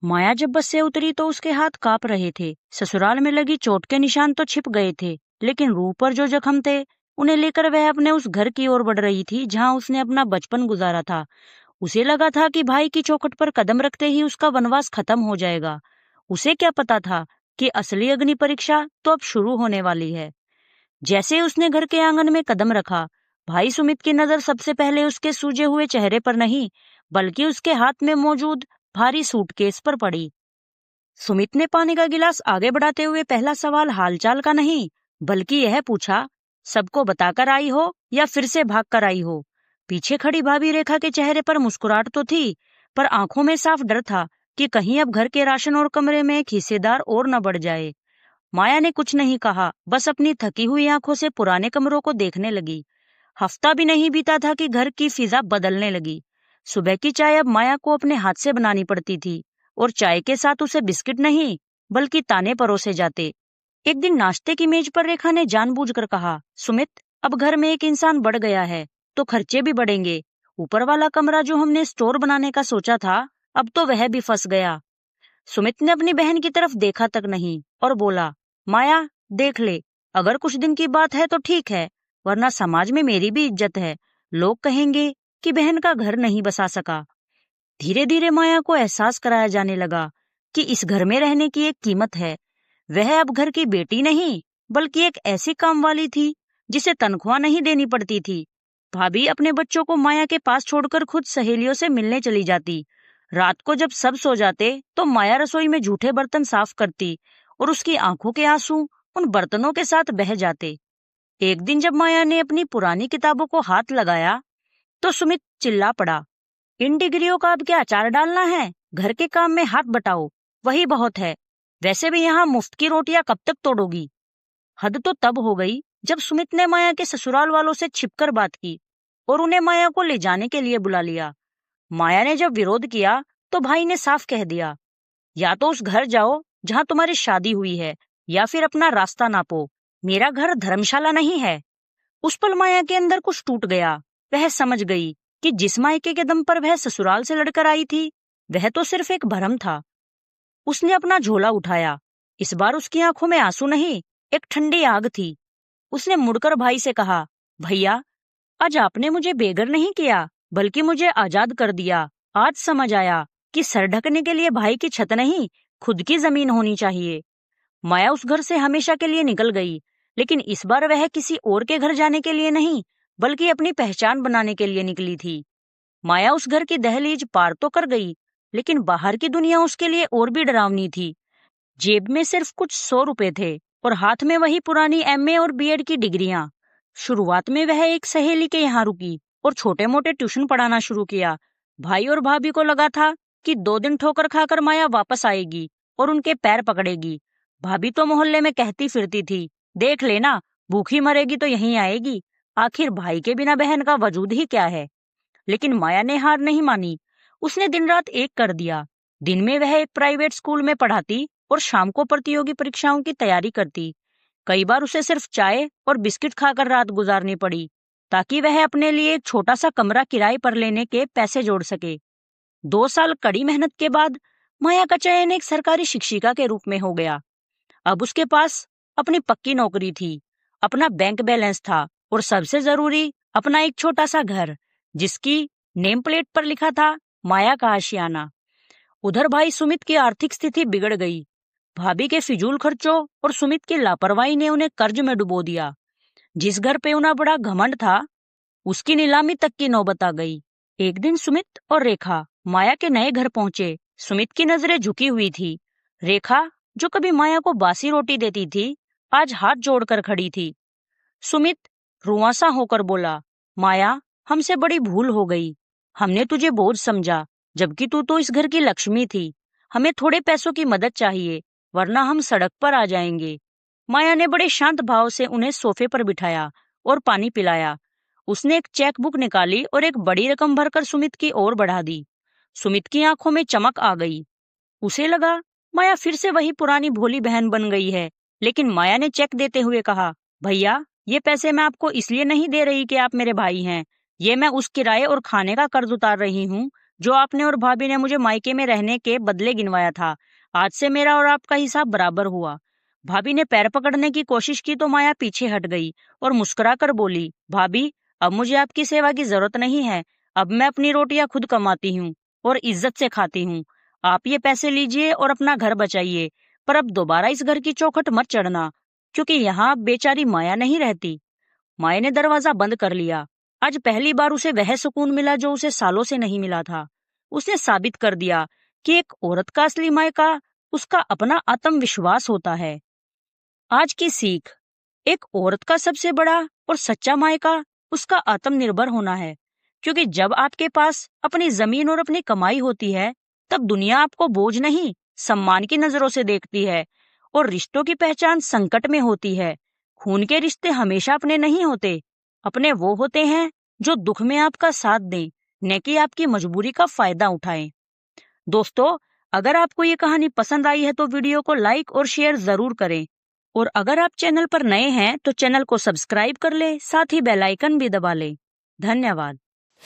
माया जब बस से उतरी तो उसके हाथ कांप रहे थे। ससुराल में लगी चोट के निशान तो छिप गए थे, लेकिन रूह पर जो जख्म थे उन्हें लेकर वह अपने उस घर की ओर बढ़ रही थी जहां उसने अपना बचपन गुजारा था। उसे लगा था कि भाई की चौखट पर कदम रखते ही उसका वनवास खत्म हो जाएगा। उसे क्या पता था कि असली अग्नि परीक्षा तो अब शुरू होने वाली है। जैसे ही उसने घर के आंगन में कदम रखा, भाई सुमित की नजर सबसे पहले उसके सूजे हुए चेहरे पर नहीं, बल्कि उसके हाथ में मौजूद भारी सूटकेस पर पड़ी। सुमित ने पानी का गिलास आगे बढ़ाते हुए पहला सवाल हालचाल का नहीं, बल्कि यह पूछा, सबको बताकर आई हो या फिर से भाग कर आई हो? पीछे खड़ी भाभी रेखा के चेहरे पर मुस्कुराहट तो थी, पर आंखों में साफ डर था कि कहीं अब घर के राशन और कमरे में एक हिस्सेदार और न बढ़ जाए। माया ने कुछ नहीं कहा, बस अपनी थकी हुई आंखों से पुराने कमरों को देखने लगी। हफ्ता भी नहीं बीता था कि घर की फिजा बदलने लगी। सुबह की चाय अब माया को अपने हाथ से बनानी पड़ती थी, और चाय के साथ उसे बिस्किट नहीं, बल्कि ताने परोसे जाते। एक दिन नाश्ते की मेज पर रेखा ने जानबूझकर कहा, सुमित, अब घर में एक इंसान बढ़ गया है तो खर्चे भी बढ़ेंगे। ऊपर वाला कमरा जो हमने स्टोर बनाने का सोचा था, अब तो वह भी फंस गया। सुमित ने अपनी बहन की तरफ देखा तक नहीं और बोला, माया, देख ले, अगर कुछ दिन की बात है तो ठीक है, वरना समाज में मेरी भी इज्जत है। लोग कहेंगे कि बहन का घर नहीं बसा सका। धीरे धीरे माया को एहसास कराया जाने लगा कि इस घर में रहने की एक कीमत है। वह अब घर की बेटी नहीं, बल्कि एक ऐसी काम वाली थी जिसे तनख्वाह नहीं देनी पड़ती थी। भाभी अपने बच्चों को माया के पास छोड़कर खुद सहेलियों से मिलने चली जाती। रात को जब सब सो जाते तो माया रसोई में जूठे बर्तन साफ करती, और उसकी आंखों के आंसू उन बर्तनों के साथ बह जाते। एक दिन जब माया ने अपनी पुरानी किताबों को हाथ लगाया तो सुमित चिल्ला पड़ा, इन डिग्रियों का अब क्या अचार डालना है? घर के काम में हाथ बटाओ, वही बहुत है। वैसे भी यहाँ मुफ्त की रोटियां कब तक तोड़ोगी? हद तो तब हो गई जब सुमित ने माया के ससुराल वालों से छिपकर बात की और उन्हें माया को ले जाने के लिए बुला लिया। माया ने जब विरोध किया तो भाई ने साफ कह दिया, या तो उस घर जाओ जहां तुम्हारी शादी हुई है, या फिर अपना रास्ता नापो। मेरा घर धर्मशाला नहीं है। उस पल माया के अंदर कुछ टूट गया। वह समझ गई कि जिस मायके के दम पर वह ससुराल से लड़कर आई थी, वह तो सिर्फ एक भ्रम था। उसने अपना झोला उठाया। इस बार उसकी आंखों में आंसू नहीं, एक ठंडी आग थी। उसने मुड़कर भाई से कहा, भैया, आज आपने मुझे बेघर नहीं किया, बल्कि मुझे आजाद कर दिया। आज समझ आया कि सर ढकने के लिए भाई की छत नहीं, खुद की जमीन होनी चाहिए। माया उस घर से हमेशा के लिए निकल गई, लेकिन इस बार वह किसी और के घर जाने के लिए नहीं, बल्कि अपनी पहचान बनाने के लिए निकली थी। माया उस घर की दहलीज पार तो कर गई, लेकिन बाहर की दुनिया उसके लिए और भी डरावनी थी। जेब में सिर्फ कुछ 100 रुपए थे और हाथ में वही पुरानी एमए और बीएड की डिग्रियां। शुरुआत में वह एक सहेली के यहाँ रुकी और छोटे मोटे ट्यूशन पढ़ाना शुरू किया। भाई और भाभी को लगा था कि 2 दिन ठोकर खाकर माया वापस आएगी और उनके पैर पकड़ेगी। भाभी तो मोहल्ले में कहती फिरती थी, देख लेना, भूखी मरेगी तो यहीं आएगी। आखिर भाई के बिना बहन का वजूद ही क्या है? लेकिन माया ने हार नहीं मानी। उसने दिन रात एक कर दिया। दिन में वह एक प्राइवेट स्कूल में पढ़ाती और शाम को प्रतियोगी परीक्षाओं की तैयारी करती। कई बार उसे सिर्फ चाय और बिस्किट खाकर रात गुजारनी पड़ी, ताकि वह अपने लिए एक छोटा सा कमरा किराए पर लेने के पैसे जोड़ सके। 2 साल कड़ी मेहनत के बाद माया का चयन एक सरकारी शिक्षिका के रूप में हो गया। अब उसके पास अपनी पक्की नौकरी थी, अपना बैंक बैलेंस था, और सबसे जरूरी, अपना एक छोटा सा घर, जिसकी नेम प्लेट पर लिखा था, माया का आशियाना। उधर भाई सुमित की आर्थिक स्थिति बिगड़ गई। भाभी के फिजूल खर्चों और सुमित की लापरवाही ने उन्हें कर्ज में डुबो दिया। जिस घर पे उन्हें बड़ा घमंड था, उसकी नीलामी तक की नौबत आ गई। एक दिन सुमित और रेखा माया के नए घर पहुंचे। सुमित की नजरें झुकी हुई थी। रेखा, जो कभी माया को बासी रोटी देती थी, आज हाथ जोड़कर खड़ी थी। सुमित रुआंसा होकर बोला, माया, हमसे बड़ी भूल हो गई। हमने तुझे बोझ समझा, जबकि तू तो इस घर की लक्ष्मी थी। हमें थोड़े पैसों की मदद चाहिए, वरना हम सड़क पर आ जाएंगे। माया ने बड़े शांत भाव से उन्हें सोफे पर बिठाया और पानी पिलाया। उसने एक चेक बुक निकाली और एक बड़ी रकम भरकर सुमित की ओर बढ़ा दी। सुमित की आंखों में चमक आ गई। उसे लगा माया फिर से वही पुरानी भोली बहन बन गई है। लेकिन माया ने चेक देते हुए कहा, भैया, ये पैसे मैं आपको इसलिए नहीं दे रही कि आप मेरे भाई हैं। ये मैं उस किराए और खाने का कर्ज उतार रही हूँ जो आपने और भाभी ने मुझे मायके में रहने के बदले गिनवाया था। आज से मेरा और आपका हिसाब बराबर हुआ। भाभी ने पैर पकड़ने की कोशिश की तो माया पीछे हट गई और मुस्कुराकर बोली, भाभी, अब मुझे आपकी सेवा की जरूरत नहीं है। अब मैं अपनी रोटियां खुद कमाती हूँ और इज्जत से खाती हूँ। आप ये पैसे लीजिए और अपना घर बचाइए, पर अब दोबारा इस घर की चौखट मत चढ़ना, क्योंकि यहाँ बेचारी माया नहीं रहती। माया ने दरवाजा बंद कर लिया। आज पहली बार उसे वह सुकून मिला जो उसे सालों से नहीं मिला था। उसने साबित कर दिया कि एक औरत का असली मायका उसका अपना आत्मविश्वास होता है। आज की सीख, एक औरत का सबसे बड़ा और सच्चा मायका उसका आत्मनिर्भर होना है, क्योंकि जब आपके पास अपनी जमीन और अपनी कमाई होती है, तब दुनिया आपको बोझ नहीं, सम्मान की नजरों से देखती है। और रिश्तों की पहचान संकट में होती है। खून के रिश्ते हमेशा अपने नहीं होते, अपने वो होते हैं जो दुख में आपका साथ दें, न कि आपकी मजबूरी का फायदा उठाएं। दोस्तों, अगर आपको ये कहानी पसंद आई है तो वीडियो को लाइक और शेयर जरूर करें। और अगर आप चैनल पर नए हैं तो चैनल को सब्सक्राइब कर ले, साथ ही बेल आइकन भी दबा लें। धन्यवाद।